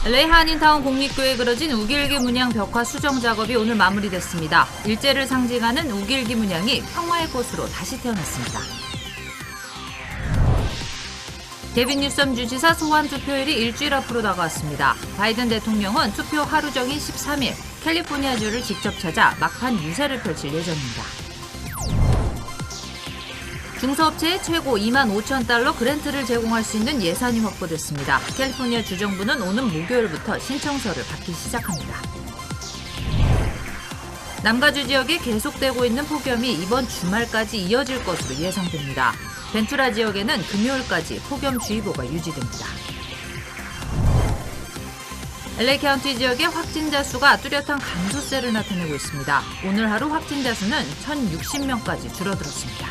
LA 한인타운 공립교에 그려진 우길기 문양 벽화 수정 작업이 오늘 마무리됐습니다. 일제를 상징하는 우길기 문양이 평화의 꽃으로 다시 태어났습니다. 개빈 뉴섬 주지사 소환 투표일이 일주일 앞으로 다가왔습니다. 바이든 대통령은 투표 하루 전인 13일 캘리포니아주를 직접 찾아 막판 유세를 펼칠 예정입니다. 중소업체에 최고 2만 5천 달러 그랜트를 제공할 수 있는 예산이 확보됐습니다. 캘리포니아 주정부는 오는 목요일부터 신청서를 받기 시작합니다. 남가주 지역에 계속되고 있는 폭염이 이번 주말까지 이어질 것으로 예상됩니다. 벤투라 지역에는 금요일까지 폭염주의보가 유지됩니다. LA 카운티 지역의 확진자 수가 뚜렷한 감소세를 나타내고 있습니다. 오늘 하루 확진자 수는 1,060명까지 줄어들었습니다.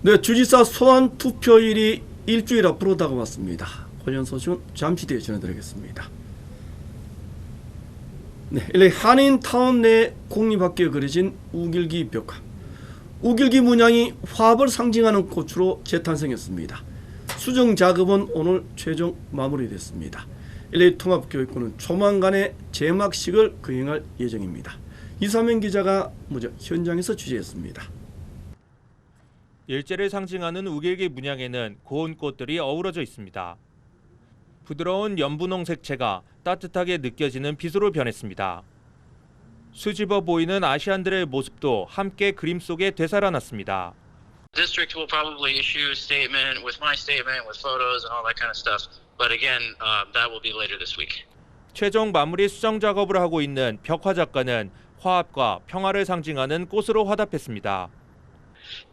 네, 주지사 소환 투표일이 일주일 앞으로 다가왔습니다. 관련 소식은 잠시 뒤에 전해드리겠습니다. 네, LA 한인타운 내 공립학교에 그려진 우길기 벽화. 우길기 문양이 화합을 상징하는 꽃으로 재탄생했습니다. 수정 작업은 오늘 최종 마무리됐습니다. LA 통합교육부는 조만간에 제막식을 거행할 예정입니다. 이사명 기자가 먼저 현장에서 취재했습니다. 일제를 상징하는 우길기 문양에는 고운 꽃들이 어우러져 있습니다. 부드러운 연분홍 색채가 따뜻하게 느껴지는 빛으로 변했습니다. 수줍어 보이는 아시안들의 모습도 함께 그림 속에 되살아났습니다. District will probably issue a statement with my statement, with photos and all that kind of stuff. But again, that will be later this week. 최종 마무리 수정 작업을 하고 있는 벽화 작가는 화합과 평화를 상징하는 꽃으로 화답했습니다.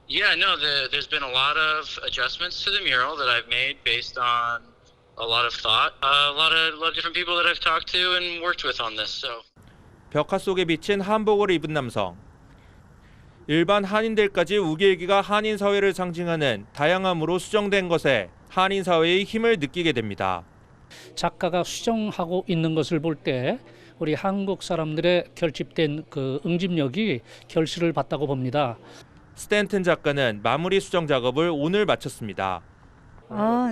Yeah, no, there's been a lot of adjustments to the mural that I've made based on a lot of thought, a lot of different people that I've talked to and worked with on this. So. 벽화 속에 비친 한복을 입은 남성. 일반 한인들까지 우길기가 한인 사회를 상징하는 다양함으로 수정된 것에 한인 사회의 힘을 느끼게 됩니다. 작가가 수정하고 있는 것을 볼 때 우리 한국 사람들의 결집된 그 응집력이 결실을 봤다고 봅니다. 스탠튼 작가는 마무리 수정 작업을 오늘 마쳤습니다.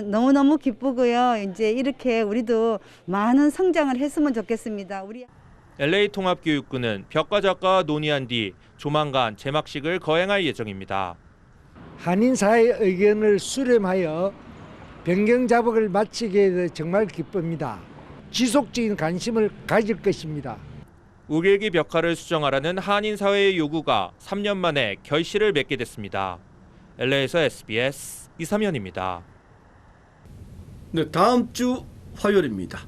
너무너무 기쁘고요. 이제 이렇게 우리도 많은 성장을 했으면 좋겠습니다. LA 통합교육부는 벽화 작가와 논의한 뒤 조만간 제막식을 거행할 예정입니다. 한인사의 의견을 수렴하여 변경 작업을 마치게 돼 정말 기쁩니다. 지속적인 관심을 가질 것입니다. 우길기 벽화를 수정하라는 한인 사회의 요구가 3년 만에 결실을 맺게 됐습니다. LA에서 SBS 이삼현입니다. 네, 다음 주 화요일입니다.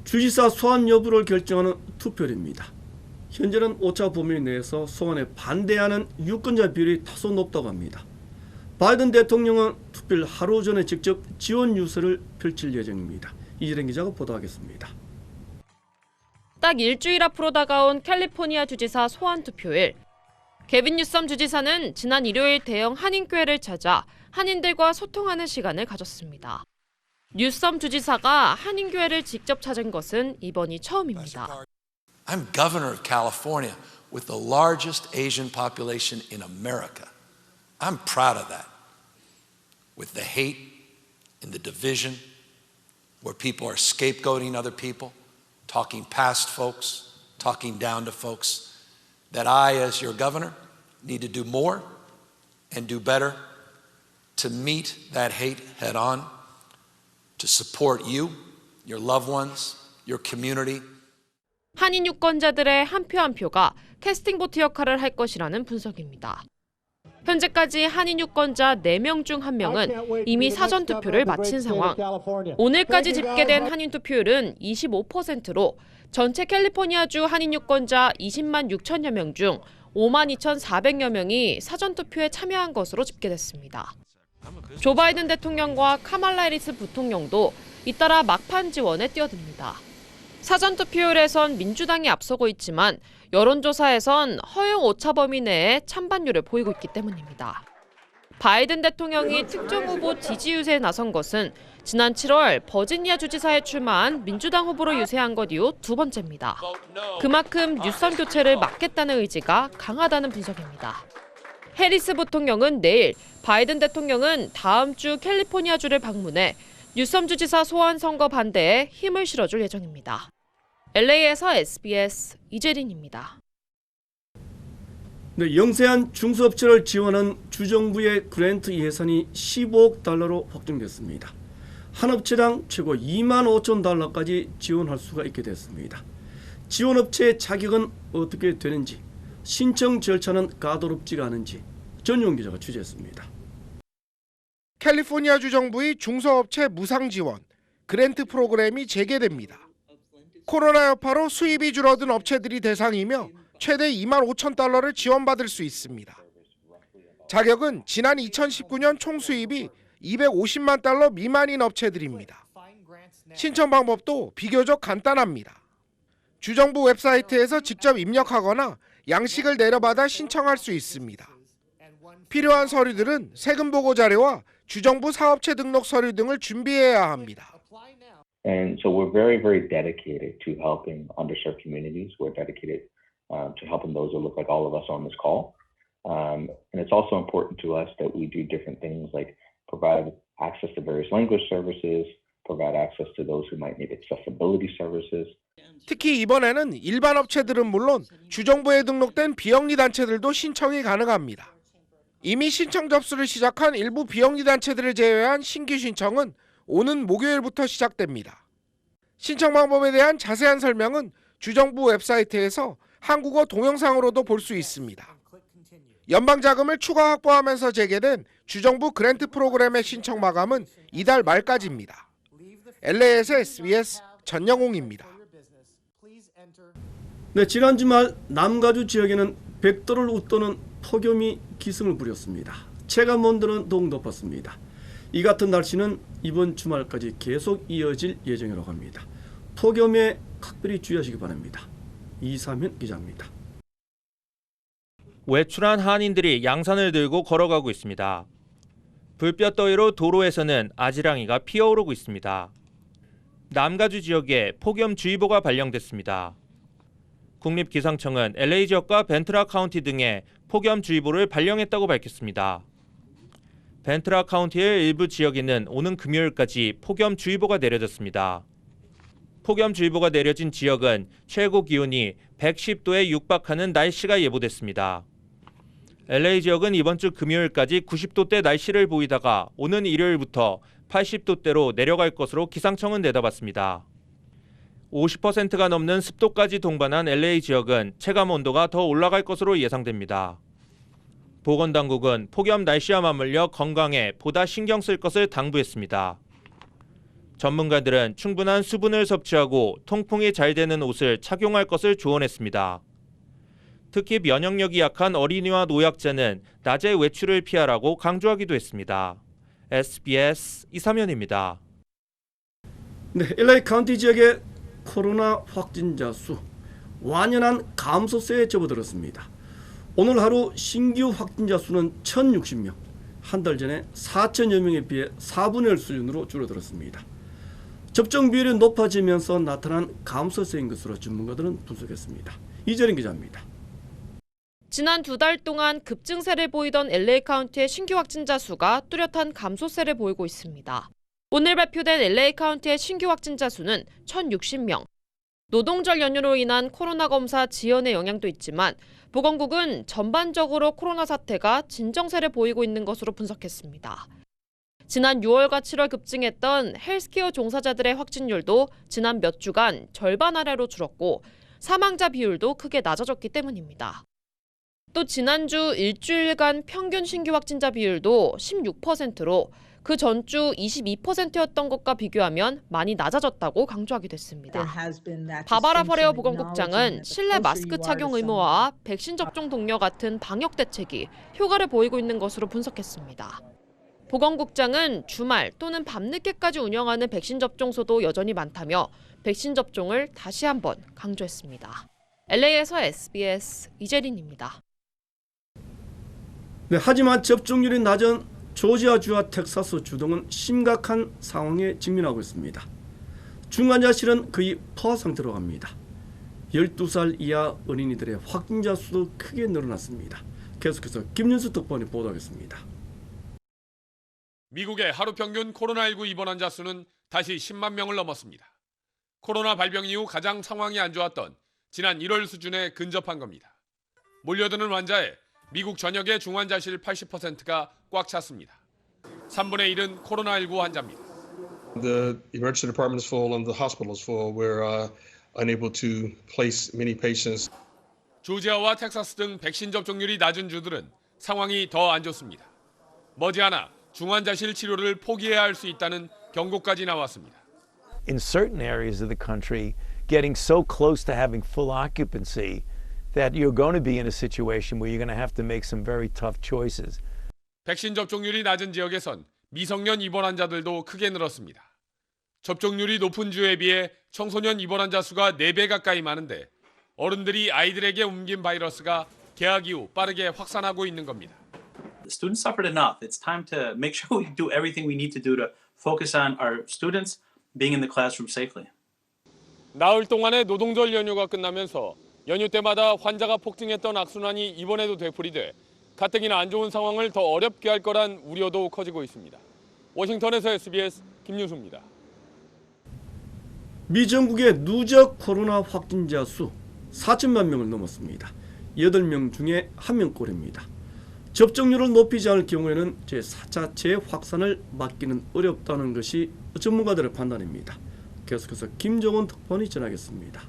주지사 소환 여부를 결정하는 투표일입니다. 현재는 오차 범위 내에서 소환에 반대하는 유권자 비율이 다소 높다고 합니다. 바이든 대통령은 투표일 하루 전에 직접 지원 유세를 펼칠 예정입니다. 이재령 기자가 보도하겠습니다. 딱 일주일 앞으로 다가온 캘리포니아 주지사 소환 투표일. 개빈 뉴섬 주지사는 지난 일요일 대형 한인교회를 찾아 한인들과 소통하는 시간을 가졌습니다. 뉴섬 주지사가 한인교회를 직접 찾은 것은 이번이 처음입니다. I'm governor of California with the largest Asian population in America. I'm proud of that. With the hate and the division, where people are scapegoating other people, talking past folks, talking down to folks, that I, as your governor, need to do more and do better to meet that hate head on, to support you, your loved ones, your community. 한인 유권자들의 한 표 한 표가 캐스팅 보트 역할을 할 것이라는 분석입니다. 현재까지 한인 유권자 4명 중 1명은 이미 사전 투표를 마친 상황. 오늘까지 집계된 한인 투표율은 25%로 전체 캘리포니아주 한인 유권자 20만 6천여 명 중 5만 2,400여 명이 사전 투표에 참여한 것으로 집계됐습니다. 조 바이든 대통령과 카말라 해리스 부통령도 잇따라 막판 지원에 뛰어듭니다. 사전 투표율에선 민주당이 앞서고 있지만 여론조사에선 허용 오차 범위 내에 찬반율을 보이고 있기 때문입니다. 바이든 대통령이 특정 후보 지지 유세에 나선 것은 지난 7월 버지니아 주지사에 출마한 민주당 후보로 유세한 것 이후 두 번째입니다. 그만큼 뉴섬 교체를 막겠다는 의지가 강하다는 분석입니다. 해리스 부통령은 내일, 바이든 대통령은 다음 주 캘리포니아주를 방문해 뉴섬 주지사 소환 선거 반대에 힘을 실어줄 예정입니다. LA에서 SBS 이재린입니다. 네, 영세한 중소업체를 지원한 주정부의 그랜트 예산이 15억 달러로 확정됐습니다. 한 업체당 최고 2만 5천 달러까지 지원할 수가 있게 됐습니다. 지원업체의 자격은 어떻게 되는지, 신청 절차는 까다롭지가 않은지 전용 기자가 취재했습니다. 캘리포니아 주정부의 중소업체 무상 지원 그랜트 프로그램이 재개됩니다. 코로나 여파로 수입이 줄어든 업체들이 대상이며 최대 2만 5천 달러를 지원받을 수 있습니다. 자격은 지난 2019년 총 수입이 250만 달러 미만인 업체들입니다. 신청 방법도 비교적 간단합니다. 주정부 웹사이트에서 직접 입력하거나 양식을 내려받아 신청할 수 있습니다. 필요한 서류들은 세금 보고 자료와 주정부 사업체 등록 서류 등을 준비해야 합니다. And so we're very, very dedicated to helping underserved communities. We're dedicated to helping those that look like all of us on this call. And it's also important to us that we do different things like provide access to various language services, provide access to those who might need accessibility services. 특히 이번에는 일반 업체들은 물론 주정부에 등록된 비영리 단체들도 신청이 가능합니다. 이미 신청 접수를 시작한 일부 비영리 단체들을 제외한 신규 신청은 오는 목요일부터 시작됩니다. 신청 방법에 대한 자세한 설명은 주정부 웹사이트에서 한국어 동영상으로도 볼 수 있습니다. 연방 자금을 추가 확보하면서 재개된 주정부 그랜트 프로그램의 신청 마감은 이달 말까지입니다. LA에서 SBS 전영웅입니다. 네, 지난 주말 남가주 지역에는 백도를 웃도는 폭염이 기승을 부렸습니다. 체감 온도는 더욱 높았습니다. 이 같은 날씨는 이번 주말까지 계속 이어질 예정이라고 합니다. 폭염에 각별히 주의하시기 바랍니다. 이삼현 기자입니다. 외출한 한인들이 양산을 들고 걸어가고 있습니다. 불볕더위로 도로에서는 아지랑이가 피어오르고 있습니다. 남가주 지역에 폭염주의보가 발령됐습니다. 국립기상청은 LA 지역과 벤트라 카운티 등에 폭염주의보를 발령했다고 밝혔습니다. 벤트라 카운티의 일부 지역에는 오는 금요일까지 폭염주의보가 내려졌습니다. 폭염주의보가 내려진 지역은 최고 기온이 110도에 육박하는 날씨가 예보됐습니다. LA 지역은 이번 주 금요일까지 90도대 날씨를 보이다가 오는 일요일부터 80도대로 내려갈 것으로 기상청은 내다봤습니다. 50%가 넘는 습도까지 동반한 LA 지역은 체감 온도가 더 올라갈 것으로 예상됩니다. 보건당국은 폭염 날씨와 맞물려 건강에 보다 신경 쓸 것을 당부했습니다. 전문가들은 충분한 수분을 섭취하고 통풍이 잘 되는 옷을 착용할 것을 조언했습니다. 특히 면역력이 약한 어린이와 노약자는 낮에 외출을 피하라고 강조하기도 했습니다. SBS 이삼현입니다. 네, LA 카운티 지역의 코로나 확진자 수 완연한 감소세에 접어들었습니다. 오늘 하루 신규 확진자 수는 1,060명, 한 달 전에 4천여 명에 비해 4분의 1 수준으로 줄어들었습니다. 접종 비율이 높아지면서 나타난 감소세인 것으로 전문가들은 분석했습니다. 이재린 기자입니다. 지난 2달 동안 급증세를 보이던 LA 카운티의 신규 확진자 수가 뚜렷한 감소세를 보이고 있습니다. 오늘 발표된 LA 카운티의 신규 확진자 수는 1,060명. 노동절 연휴로 인한 코로나 검사 지연의 영향도 있지만 보건국은 전반적으로 코로나 사태가 진정세를 보이고 있는 것으로 분석했습니다. 지난 6월과 7월 급증했던 헬스케어 종사자들의 확진율도 지난 몇 주간 절반 아래로 줄었고 사망자 비율도 크게 낮아졌기 때문입니다. 또 지난주 일주일간 평균 신규 확진자 비율도 16%로 그 전주 22%였던 것과 비교하면 많이 낮아졌다고 강조하기도 했습니다. 바바라 퍼레어 보건국장은 실내 마스크 착용 의무화와 백신 접종 독려 같은 방역 대책이 효과를 보이고 있는 것으로 분석했습니다. 보건국장은 주말 또는 밤늦게까지 운영하는 백신 접종소도 여전히 많다며 백신 접종을 다시 한번 강조했습니다. LA에서 SBS 이재린입니다. 네, 하지만 접종률이 낮은 조지아주와 텍사스 주 등은 심각한 상황에 직면하고 있습니다. 중환자실은 거의 포화 상태로 갑니다. 12살 이하 어린이들의 확진자 수도 크게 늘어났습니다. 계속해서 김윤수 특파원이 보도하겠습니다. 미국의 하루 평균 코로나19 입원 환자 수는 다시 10만 명을 넘었습니다. 코로나 발병 이후 가장 상황이 안 좋았던 지난 1월 수준에 근접한 겁니다. 몰려드는 환자에 미국 전역의 중환자실 80%가 꽉 찼습니다. 3분의 1은 코로나19 환자입니다. The emergency department is full and the hospital is full. We're unable to place many patients. 조지아와 텍사스 등 백신 접종률이 낮은 주들은 상황이 더 안 좋습니다. 머지않아 중환자실 치료를 포기해야 할 수 있다는 경고까지 나왔습니다. In certain areas of the country, getting so close to having full occupancy that you're going to be in a situation where you're going to have to make some very tough choices. 백신 접종률이 낮은 지역에선 미성년 입원 환자들도 크게 늘었습니다. 접종률이 높은 주에 비해 청소년 입원 환자 수가 4배 가까이 많은데 어른들이 아이들에게 옮긴 바이러스가 개학 이후 빠르게 확산하고 있는 겁니다. The students suffered enough. It's time to make sure we do everything we need to do to focus on our students being in the classroom safely. 나흘 동안의 노동절 연휴가 끝나면서 연휴 때마다 환자가 폭증했던 악순환이 이번에도 되풀이돼 가뜩이나 안 좋은 상황을 더 어렵게 할 거란 우려도 커지고 있습니다. 워싱턴에서 SBS 김윤수입니다. 미 전국의 누적 코로나 확진자 수 4천만 명을 넘었습니다. 8명 중에 1명꼴입니다. 접종률을 높이지 않을 경우에는 제4차 재확산을 막기는 어렵다는 것이 전문가들의 판단입니다. 계속해서 김정은 특파원이 전하겠습니다.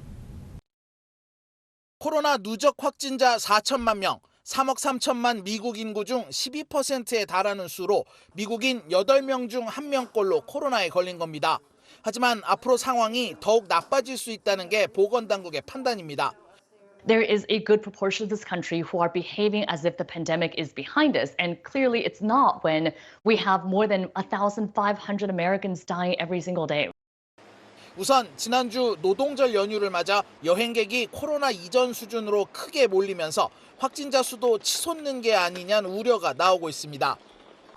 코로나 누적 확진자 4천만 명, 3억 3천만 미국 인구 중 12%에 달하는 수로 미국인 8명 중 1명꼴로 코로나에 걸린 겁니다. 하지만 앞으로 상황이 더욱 나빠질 수 있다는 게 보건당국의 판단입니다. There is a good proportion of this country who are behaving as if the pandemic is behind us, and clearly it's not when we have more than 1,500 Americans dying every single day. 우선 지난주 노동절 연휴를 맞아 여행객이 코로나 이전 수준으로 크게 몰리면서 확진자 수도 치솟는 게 아니냐는 우려가 나오고 있습니다.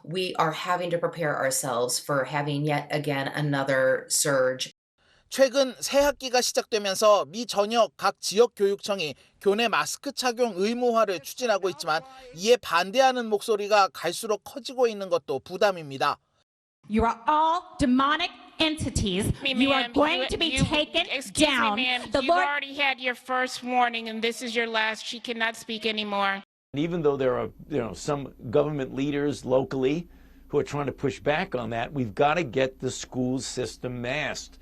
We are having to prepare ourselves for having yet again another surge. 최근 새학기가 시작되면서 미 전역 각 지역 교육청이 교내 마스크 착용 의무화를 추진하고 있지만 이에 반대하는 목소리가 갈수록 커지고 있는 것도 부담입니다. You are all demonic entities. You are going to be taken down. The Lord already had your first warning, and this is your last. She cannot speak anymore. Even though there are, some government leaders locally who are trying to push back on that, we've got to get the school system masked.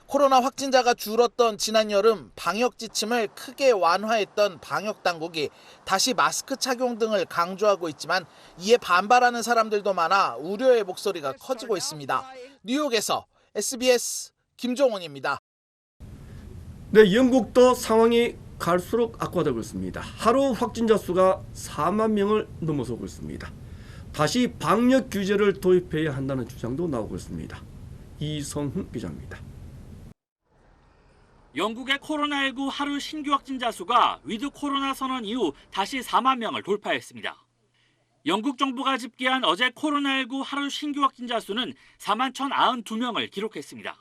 코로나 확진자가 줄었던 지난 여름 방역 지침을 크게 완화했던 방역 당국이 다시 마스크 착용 등을 강조하고 있지만 이에 반발하는 사람들도 많아 우려의 목소리가 커지고 있습니다. 뉴욕에서 SBS 김종원입니다. 네, 영국도 상황이 갈수록 악화되고 있습니다. 하루 확진자 수가 4만 명을 넘어서고 있습니다. 다시 방역 규제를 도입해야 한다는 주장도 나오고 있습니다. 이성훈 기자입니다. 영국의 코로나19 하루 신규 확진자 수가 위드 코로나 선언 이후 다시 4만 명을 돌파했습니다. 영국 정부가 집계한 어제 코로나19 하루 신규 확진자 수는 4만 1,092명을 기록했습니다.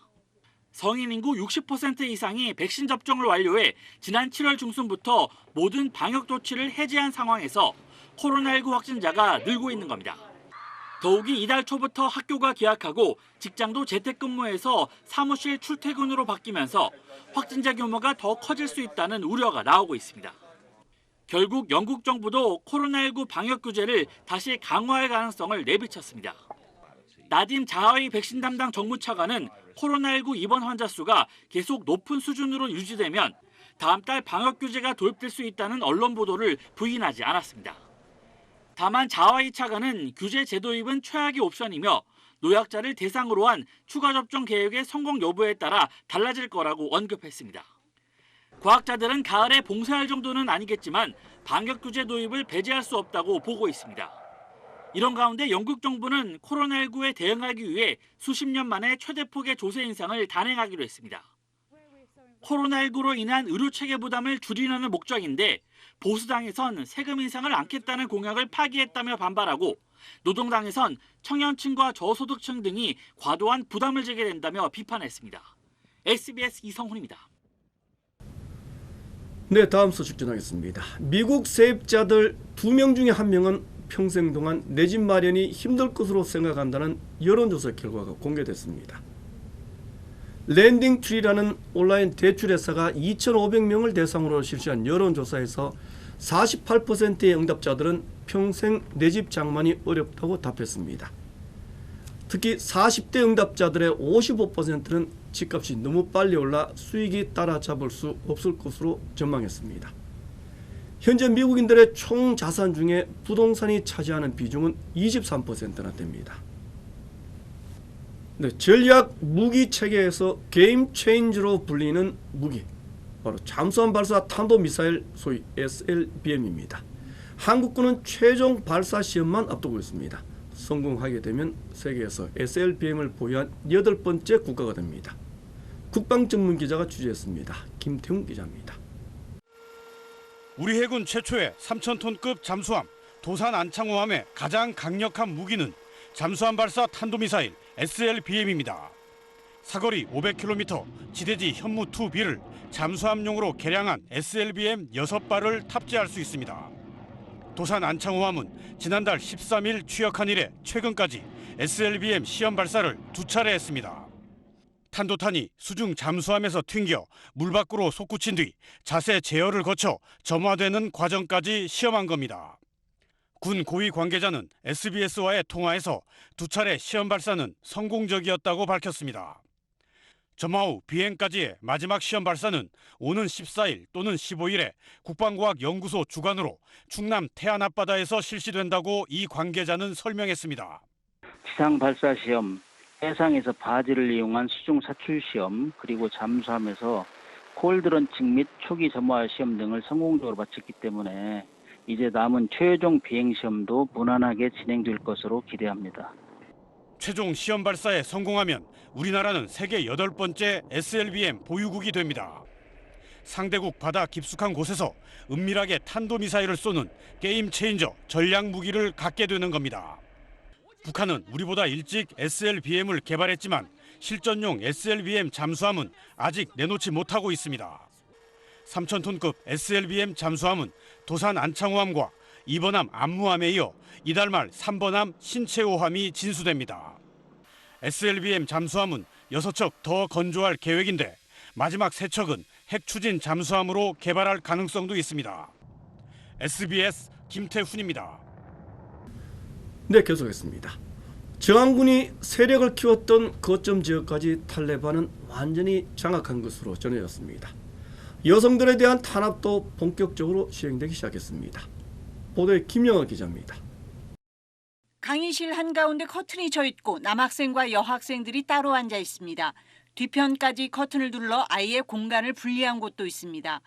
성인 인구 60% 이상이 백신 접종을 완료해 지난 7월 중순부터 모든 방역 조치를 해제한 상황에서 코로나19 확진자가 늘고 있는 겁니다. 더욱이 이달 초부터 학교가 개학하고 직장도 재택근무에서 사무실 출퇴근으로 바뀌면서 확진자 규모가 더 커질 수 있다는 우려가 나오고 있습니다. 결국 영국 정부도 코로나19 방역 규제를 다시 강화할 가능성을 내비쳤습니다. 나딤 자하위 백신 담당 정무차관은 코로나19 입원 환자 수가 계속 높은 수준으로 유지되면 다음 달 방역 규제가 도입될 수 있다는 언론 보도를 부인하지 않았습니다. 다만 자하위 차관은 규제 재도입은 최악의 옵션이며 노약자를 대상으로 한 추가 접종 계획의 성공 여부에 따라 달라질 거라고 언급했습니다. 과학자들은 가을에 봉쇄할 정도는 아니겠지만 방역 규제 도입을 배제할 수 없다고 보고 있습니다. 이런 가운데 영국 정부는 코로나19에 대응하기 위해 수십 년 만에 최대폭의 조세 인상을 단행하기로 했습니다. 코로나19로 인한 의료체계 부담을 줄이려는 목적인데 보수당에선 세금 인상을 않겠다는 공약을 파기했다며 반발하고 노동당에선 청년층과 저소득층 등이 과도한 부담을 지게 된다며 비판했습니다. SBS 이성훈입니다. 네, 다음 소식 전하겠습니다. 미국 세입자들 2명 중에 1명은 평생 동안 내 집 마련이 힘들 것으로 생각한다는 여론조사 결과가 공개됐습니다. 랜딩트리라는 온라인 대출회사가 2,500명을 대상으로 실시한 여론조사에서 48%의 응답자들은 평생 내 집 장만이 어렵다고 답했습니다. 특히 40대 응답자들의 55%는 집값이 너무 빨리 올라 수익이 따라잡을 수 없을 것으로 전망했습니다. 현재 미국인들의 총 자산 중에 부동산이 차지하는 비중은 23%나 됩니다. 네, 전략 무기 체계에서 게임 체인저로 불리는 무기, 바로 잠수함 발사 탄도미사일 소위 SLBM입니다. 한국군은 최종 발사 시험만 앞두고 있습니다. 성공하게 되면 세계에서 SLBM을 보유한 8번째 국가가 됩니다. 국방전문기자가 취재했습니다. 김태훈 기자입니다. 우리 해군 최초의 3,000톤급 잠수함 도산 안창호함의 가장 강력한 무기는 잠수함 발사 탄도미사일 SLBM입니다. 사거리 500km 지대지 현무2B를 잠수함용으로 개량한 SLBM 6발을 탑재할 수 있습니다. 도산 안창호함은 지난달 13일 취역한 이래 최근까지 SLBM 시험 발사를 2차례 했습니다. 탄도탄이 수중 잠수함에서 튕겨 물 밖으로 솟구친 뒤 자세 제어를 거쳐 점화되는 과정까지 시험한 겁니다. 군 고위 관계자는 SBS와의 통화에서 2차례 시험 발사는 성공적이었다고 밝혔습니다. 점화 후 비행까지의 마지막 시험 발사는 오는 14일 또는 15일에 국방과학연구소 주관으로 충남 태안 앞바다에서 실시된다고 이 관계자는 설명했습니다. 지상 발사 시험, 해상에서 바지를 이용한 수중 사출 시험, 그리고 잠수함에서 콜드런칭 및 초기 점화 시험 등을 성공적으로 마쳤기 때문에 이제 남은 최종 비행 시험도 무난하게 진행될 것으로 기대합니다. 최종 시험 발사에 성공하면 우리나라는 세계 8번째 SLBM 보유국이 됩니다. 상대국 바다 깊숙한 곳에서 은밀하게 탄도미사일을 쏘는 게임 체인저 전략 무기를 갖게 되는 겁니다. 북한은 우리보다 일찍 SLBM을 개발했지만 실전용 SLBM 잠수함은 아직 내놓지 못하고 있습니다. 3,000톤급 SLBM 잠수함은 도산 안창호함과 2번함 안무함에 이어 이달 말 3번함 신채호함이 진수됩니다. SLBM 잠수함은 6척 더 건조할 계획인데 마지막 3척은 핵추진 잠수함으로 개발할 가능성도 있습니다. SBS 김태훈입니다. 네, 계속했습니다. 저항군이 세력을 키웠던 거점 지역까지 탈레반은 완전히 장악한 것으로 전해졌습니다. 여성들에 대한 탄압도 본격적으로 시행되기 시작했습니다. 보도에 김영하 기자입니다. 강의실 한가운데 커튼이 져 있고 남학생과 여학생들이 따로 앉아 있습니다. 뒤편까지 커튼을 둘러 아예 공간을 분리한 곳도 있습니다.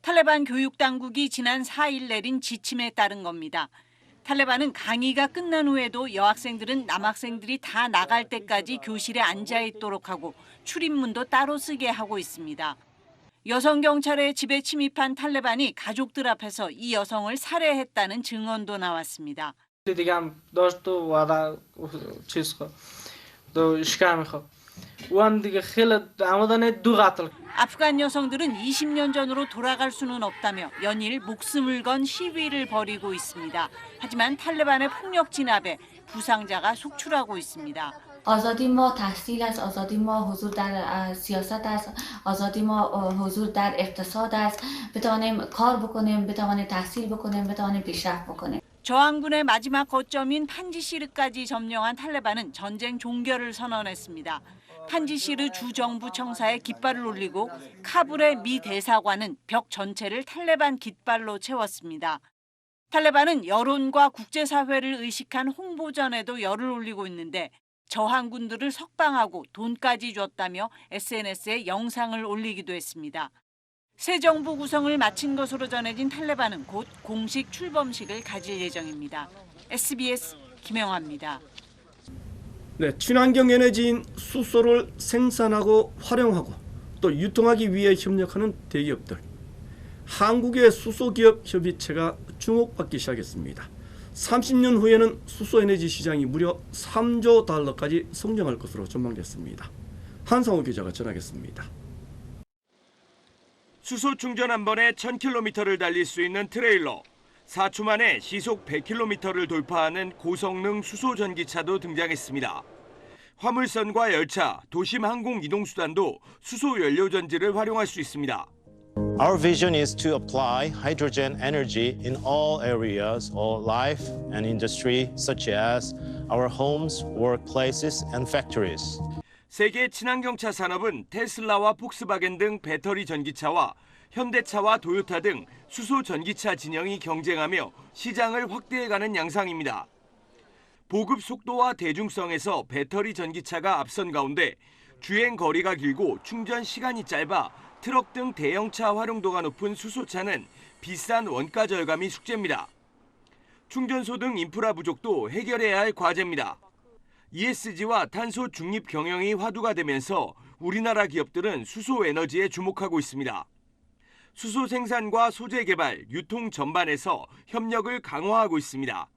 탈레반 교육당국이 지난 4일 내린 지침에 따른 겁니다. 탈레반은 강의가 끝난 후에도 여학생들은 남학생들이 다 나갈 때까지 교실에 앉아 있도록 하고 출입문도 따로 쓰게 하고 있습니다. 여성 경찰의 집에 침입한 탈레반이 가족들 앞에서 이 여성을 살해했다는 증언도 나왔습니다. 아프간 여성들은 20년 전으로 돌아갈 수는 없다며 연일 목숨을 건 시위를 벌이고 있습니다. 하지만 탈레반의 폭력 진압에 부상자가 속출하고 있습니다. آزادی ما تحصیل است، آزادی ما حضور در سیاست است، آزادی ما حضور در اقتصاد است، بتوانیم کار بکنیم، بتوانیم تحصیل بکنیم، بتوانیم پیشرفت بکنیم. 저항군의 마지막 거점인 판지시르까지 점령한 탈레반은 전쟁 종결을 선언했습니다. 판지시르 주정부 청사에 깃발을 올리고 카불의 미 대사관은 벽 전체를 탈레반 깃발로 채웠습니다. 탈레반은 여론과 국제사회를 의식한 홍보전에도 열을 올리고 있는데 저항군들을 석방하고 돈까지 줬다며 SNS에 영상을 올리기도 했습니다. 새 정부 구성을 마친 것으로 전해진 탈레반은 곧 공식 출범식을 가질 예정입니다. SBS 김영하입니다. 네, 친환경 에너지인 수소를 생산하고 활용하고 또 유통하기 위해 협력하는 대기업들. 한국의 수소기업 협의체가 주목받기 시작했습니다. 30년 후에는 수소에너지 시장이 무려 3조 달러까지 성장할 것으로 전망됐습니다. 한상호 기자가 전하겠습니다. 수소 충전 한 번에 1000km를 달릴 수 있는 트레일러. 4초 만에 시속 100km를 돌파하는 고성능 수소 전기차도 등장했습니다. 화물선과 열차, 도심 항공 이동수단도 수소 연료 전지를 활용할 수 있습니다. Our vision is to apply hydrogen energy in all areas of life and industry, such as our homes, workplaces, and factories. 세계 친환경차 산업은 테슬라와 폭스바겐 등 배터리 전기차와 현대차와 도요타 등 수소 전기차 진영이 경쟁하며 시장을 확대해가는 양상입니다. 보급 속도와 대중성에서 배터리 전기차가 앞선 가운데 주행 거리가 길고 충전 시간이 짧아 트럭 등 대형차 활용도가 높은 수소차는 비싼 원가 절감이 숙제입니다. 충전소 등 인프라 부족도 해결해야 할 과제입니다. ESG와 탄소 중립 경영이 화두가 되면서 우리나라 기업들은 수소 에너지에 주목하고 있습니다. 수소 생산과 소재 개발, 유통 전반에서 협력을 강화하고 있습니다.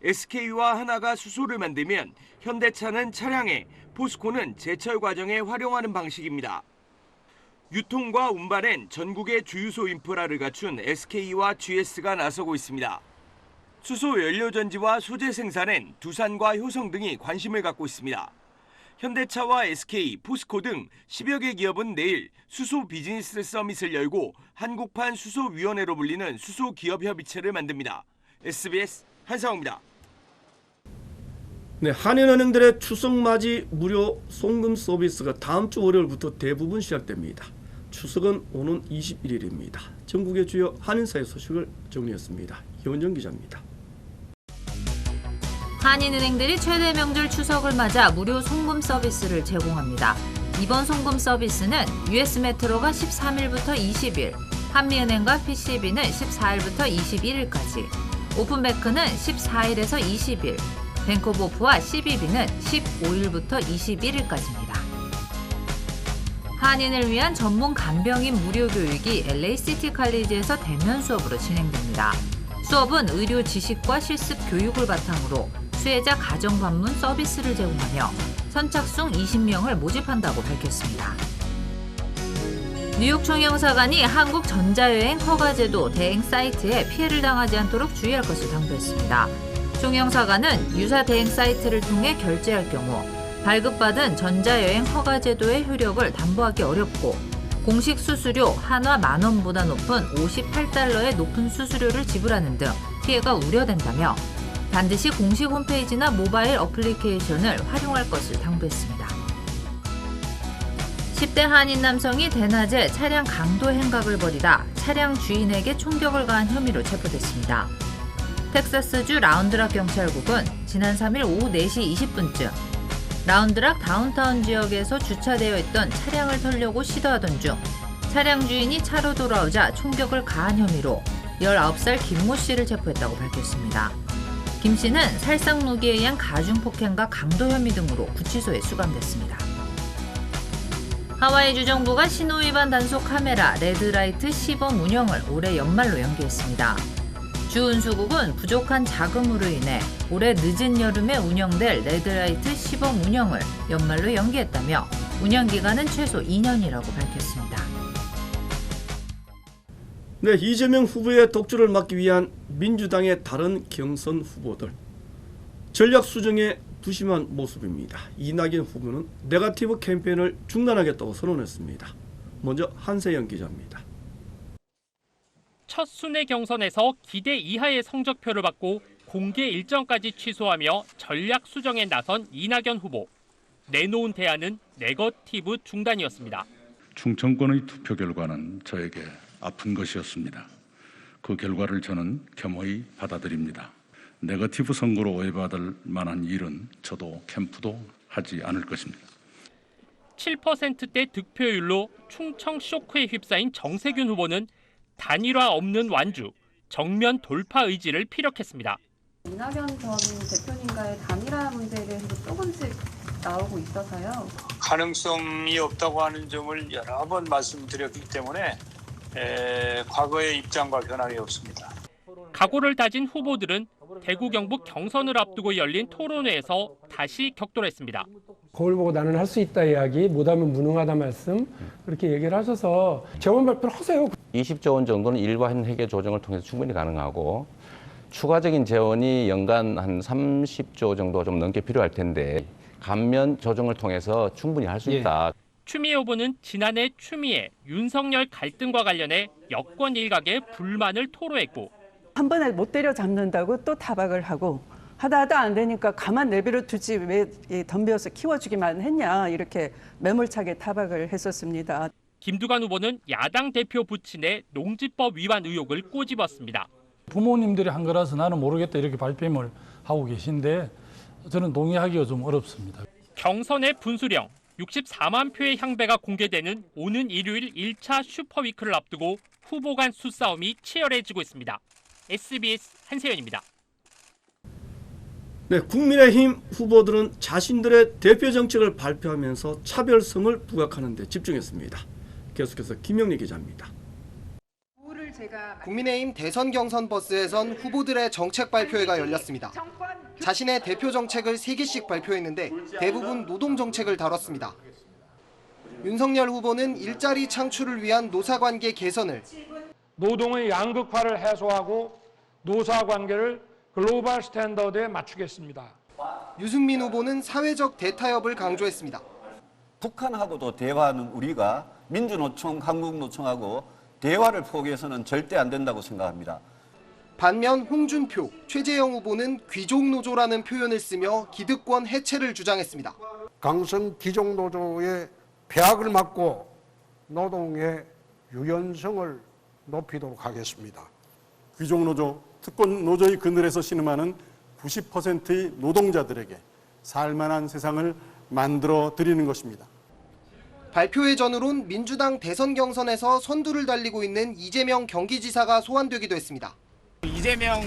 SK와 하나가 수소를 만들면 현대차는 차량에, 포스코는 제철 과정에 활용하는 방식입니다. 유통과 운반엔 전국의 주유소 인프라를 갖춘 SK와 GS가 나서고 있습니다. 수소 연료 전지와 소재 생산엔 두산과 효성 등이 관심을 갖고 있습니다. 현대차와 SK, 포스코 등 10여 개 기업은 내일 수소 비즈니스 서밋을 열고 한국판 수소위원회로 불리는 수소기업협의체를 만듭니다. SBS 한상호입니다. 네, 한인은행들의 추석맞이 무료 송금 서비스가 다음 주 월요일부터 대부분 시작됩니다. 추석은 오는 21일입니다. 전국의 주요 한인사회 소식을 정리했습니다. 이원정 기자입니다. 한인은행들이 최대 명절 추석을 맞아 무료 송금 서비스를 제공합니다. 이번 송금 서비스는 US 메트로가 13일부터 20일, 한미은행과 PCB는 14일부터 21일까지, 오픈뱅크는 14일에서 20일, 뱅크 오브 오프와 CBB는 15일부터 21일까지입니다. 한인을 위한 전문 간병인 무료 교육이 LA시티 칼리지에서 대면 수업으로 진행됩니다. 수업은 의료 지식과 실습 교육을 바탕으로 수혜자 가정 방문 서비스를 제공하며 선착순 20명을 모집한다고 밝혔습니다. 뉴욕 총영사관이 한국 전자여행 허가제도 대행 사이트에 피해를 당하지 않도록 주의할 것을 당부했습니다. 총영사관은 유사 대행 사이트를 통해 결제할 경우 발급받은 전자여행 허가제도의 효력을 담보하기 어렵고 공식 수수료 한화 10,000원보다 높은 $58의 높은 수수료를 지불하는 등 피해가 우려된다며 반드시 공식 홈페이지나 모바일 어플리케이션을 활용할 것을 당부했습니다. 10대 한인 남성이 대낮에 차량 강도 행각을 벌이다 차량 주인에게 총격을 가한 혐의로 체포됐습니다. 텍사스주 라운드락 경찰국은 지난 3일 오후 4시 20분쯤 라운드락 다운타운 지역에서 주차되어 있던 차량을 털려고 시도하던 중 차량 주인이 차로 돌아오자 총격을 가한 혐의로 19살 김모 씨를 체포했다고 밝혔습니다. 김 씨는 살상무기에 의한 가중폭행과 강도 혐의 등으로 구치소에 수감됐습니다. 하와이 주정부가 신호위반 단속 카메라 레드라이트 시범 운영을 올해 연말로 연기했습니다. 주 운수국은 부족한 자금으로 인해 올해 늦은 여름에 운영될 레드라이트 시범 운영을 연말로 연기했다며 운영기간은 최소 2년이라고 밝혔습니다. 네, 이재명 후보의 독주를 막기 위한 민주당의 다른 경선 후보들 전략 수정에 부심한 모습입니다. 이낙연 후보는 네거티브 캠페인을 중단하겠다고 선언했습니다. 먼저 한세영 기자입니다. 첫 순회 경선에서 기대 이하의 성적표를 받고 공개 일정까지 취소하며 전략 수정에 나선 이낙연 후보. 내놓은 대안은 네거티브 중단이었습니다. 충청권의 투표 결과는 저에게 아픈 것이었습니다. 그 결과를 저는 겸허히 받아들입니다. 네거티브 선거로 오해받을 만한 일은 저도 캠프도 하지 않을 것입니다. 7%대 득표율로 충청 쇼크에 휩싸인 정세균 후보는 단일화 없는 완주, 정면 돌파 의지를 피력했습니다. 이낙연 전 대표님과의 단일화 문제에 대해서 조금씩 나오고 있어서요. 가능성이 없다고 하는 점을 여러 번 말씀드렸기 때문에 과거의 입장과 변함이 없습니다. 각오를 다진 후보들은 대구 경북 경선을 앞두고 열린 토론회에서 다시 격돌했습니다. 거울 보고 나는 할 수 있다 이야기, 못하면 무능하다 말씀 그렇게 얘기를 하셔서 재원 발표를 하세요. 20조 원 정도는 일반 회계 조정을 통해서 충분히 가능하고 추가적인 재원이 연간 한 30조 정도 좀 넘게 필요할 텐데 감면 조정을 통해서 충분히 할 수 있다. 추미애 후보는 지난해 추미애, 윤석열 갈등과 관련해 여권 일각의 불만을 토로했고 한 번에 못 때려잡는다고 또 타박을 하고 하다 안 되니까 가만 내버려 두지 왜 덤벼서 키워주기만 했냐 이렇게 매몰차게 타박을 했었습니다. 김두관 후보는 야당 대표 부친의 농지법 위반 의혹을 꼬집었습니다. 부모님들이 한 거라서 나는 모르겠다 이렇게 발뺌을 하고 계신데 저는 동의하기가 좀 어렵습니다. 경선의 분수령 64만 표의 향배가 공개되는 오는 일요일 1차 슈퍼위크를 앞두고 후보 간 수싸움이 치열해지고 있습니다. SBS 한세연입니다. 네, 국민의힘 후보들은 자신들의 대표 정책을 발표하면서 차별성을 부각하는 데 집중했습니다. 계속해서 김영리 기자입니다. 국민의힘 대선 경선 버스에선 후보들의 정책 발표회가 열렸습니다. 자신의 대표 정책을 3개씩 발표했는데 대부분 노동 정책을 다뤘습니다. 윤석열 후보는 일자리 창출을 위한 노사관계 개선을, 노동의 양극화를 해소하고 노사관계를 글로벌 스탠더드에 맞추겠습니다. 유승민 후보는 사회적 대타협을 강조했습니다. 북한하고도 대화하는 우리가 민주노총, 한국노총하고 대화를 포기해서는 절대 안 된다고 생각합니다. 반면 홍준표, 최재형 후보는 귀족노조라는 표현을 쓰며 기득권 해체를 주장했습니다. 강성 귀족노조의 폐악을 막고 노동의 유연성을 높이도록 하겠습니다. 귀족노조, 특권노조의 그늘에서 신음하는 90%의 노동자들에게 살만한 세상을 만들어 드리는 것입니다. 발표회 전후론 민주당 대선 경선에서 선두를 달리고 있는 이재명 경기지사가 소환되기도 했습니다. 이재명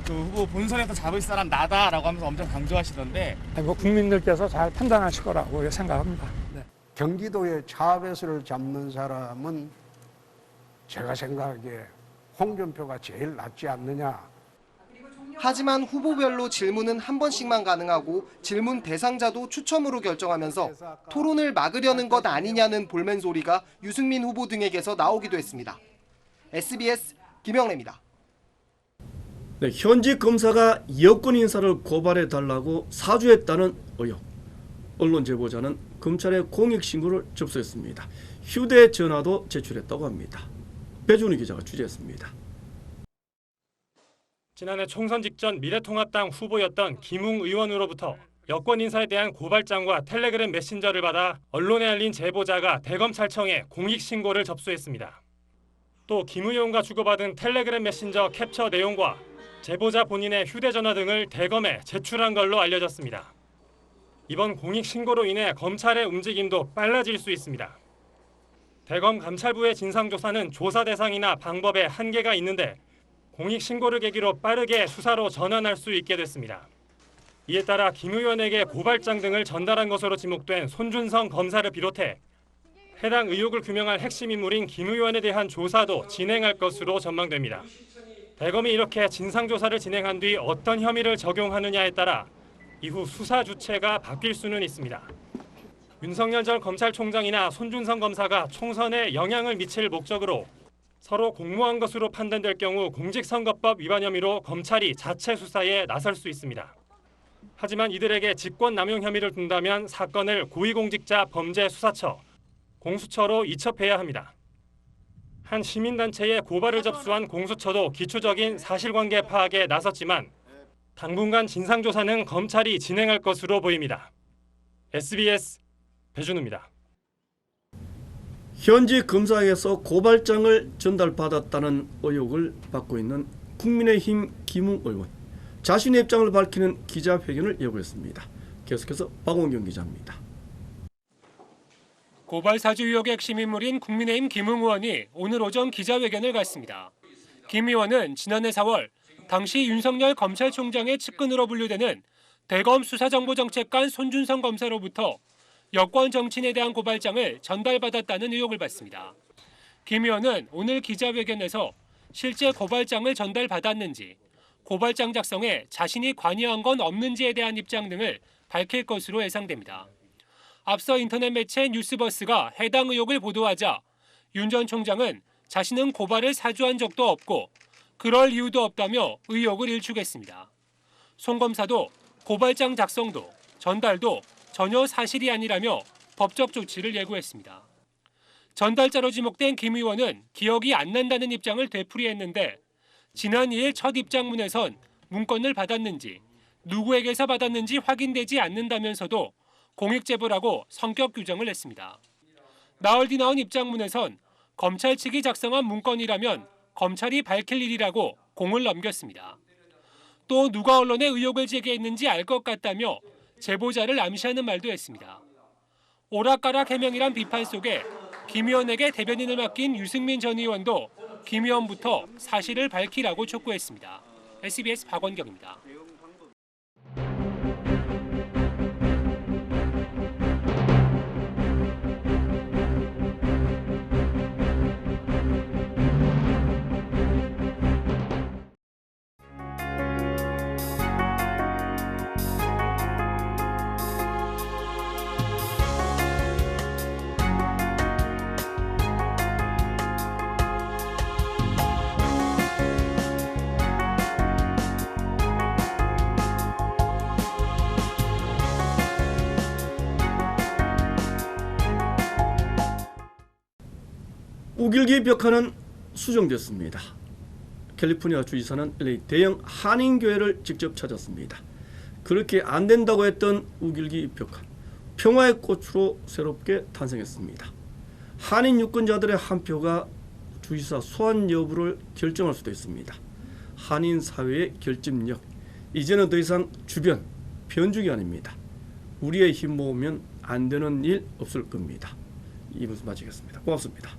후보 본선에서 잡을 사람 나다라고 하면서 엄청 강조하시던데 국민들께서 잘 판단하실 거라고 생각합니다. 네. 경기도의 차베스를 잡는 사람은 제가 생각하기에 홍준표가 제일 낫지 않느냐. 하지만 후보별로 질문은 한 번씩만 가능하고 질문 대상자도 추첨으로 결정하면서 토론을 막으려는 것 아니냐는 볼멘 소리가 유승민 후보 등에게서 나오기도 했습니다. SBS 김영래입니다. 네, 현직 검사가 여권 인사를 고발해달라고 사주했다는 의혹. 언론 제보자는 검찰에 공익신고를 접수했습니다. 휴대전화도 제출했다고 합니다. 배준희 기자가 취재했습니다. 지난해 총선 직전 미래통합당 후보였던 김웅 의원으로부터 여권 인사에 대한 고발장과 텔레그램 메신저를 받아 언론에 알린 제보자가 대검찰청에 공익신고를 접수했습니다. 또 김 의원과 주고받은 텔레그램 메신저 캡처 내용과 제보자 본인의 휴대전화 등을 대검에 제출한 걸로 알려졌습니다. 이번 공익신고로 인해 검찰의 움직임도 빨라질 수 있습니다. 대검 감찰부의 진상조사는 조사 대상이나 방법에 한계가 있는데 공익신고를 계기로 빠르게 수사로 전환할 수 있게 됐습니다. 이에 따라 김 의원에게 고발장 등을 전달한 것으로 지목된 손준성 검사를 비롯해 해당 의혹을 규명할 핵심 인물인 김 의원에 대한 조사도 진행할 것으로 전망됩니다. 대검이 이렇게 진상조사를 진행한 뒤 어떤 혐의를 적용하느냐에 따라 이후 수사 주체가 바뀔 수는 있습니다. 윤석열 전 검찰총장이나 손준성 검사가 총선에 영향을 미칠 목적으로 서로 공모한 것으로 판단될 경우 공직선거법 위반 혐의로 검찰이 자체 수사에 나설 수 있습니다. 하지만 이들에게 직권남용 혐의를 둔다면 사건을 고위공직자 범죄수사처, 공수처로 이첩해야 합니다. 한 시민단체에 고발을 접수한 공수처도 기초적인 사실관계 파악에 나섰지만 당분간 진상조사는 검찰이 진행할 것으로 보입니다. SBS 배준우입니다. 현직 검사에게서 고발장을 전달받았다는 의혹을 받고 있는 국민의힘 김웅 의원. 자신의 입장을 밝히는 기자회견을 예고했습니다. 계속해서 박원경 기자입니다. 고발 사주 의혹의 핵심 인물인 국민의힘 김웅 의원이 오늘 오전 기자회견을 갖습니다. 김 의원은 지난해 4월 당시 윤석열 검찰총장의 측근으로 분류되는 대검 수사정보정책관 손준성 검사로부터 여권 정치인에 대한 고발장을 전달받았다는 의혹을 받습니다. 김 의원은 오늘 기자회견에서 실제 고발장을 전달받았는지, 고발장 작성에 자신이 관여한 건 없는지에 대한 입장 등을 밝힐 것으로 예상됩니다. 앞서 인터넷 매체 뉴스버스가 해당 의혹을 보도하자 윤 전 총장은 자신은 고발을 사주한 적도 없고 그럴 이유도 없다며 의혹을 일축했습니다. 송 검사도 고발장 작성도 전달도 전혀 사실이 아니라며 법적 조치를 예고했습니다. 전달자로 지목된 김 의원은 기억이 안 난다는 입장을 되풀이했는데 지난 2일 첫 입장문에선 문건을 받았는지 누구에게서 받았는지 확인되지 않는다면서도 공익제보라고 성격 규정을 했습니다. 나흘 뒤 나온 입장문에선 검찰 측이 작성한 문건이라면 검찰이 밝힐 일이라고 공을 넘겼습니다. 또 누가 언론에 의혹을 제기했는지 알 것 같다며 제보자를 암시하는 말도 했습니다. 오락가락 해명이란 비판 속에 김 의원에게 대변인을 맡긴 유승민 전 의원도 김 의원부터 사실을 밝히라고 촉구했습니다. SBS 박원경입니다. 우길기 벽화는 수정됐습니다. 캘리포니아 주지사는 LA 대형 한인교회를 직접 찾았습니다. 그렇게 안 된다고 했던 우길기 벽화, 평화의 꽃으로 새롭게 탄생했습니다. 한인 유권자들의 한 표가 주지사 소환 여부를 결정할 수도 있습니다. 한인 사회의 결집력, 이제는 더 이상 주변, 편중이 아닙니다. 우리의 힘 모으면 안 되는 일 없을 겁니다. 이부터 마치겠습니다. 고맙습니다.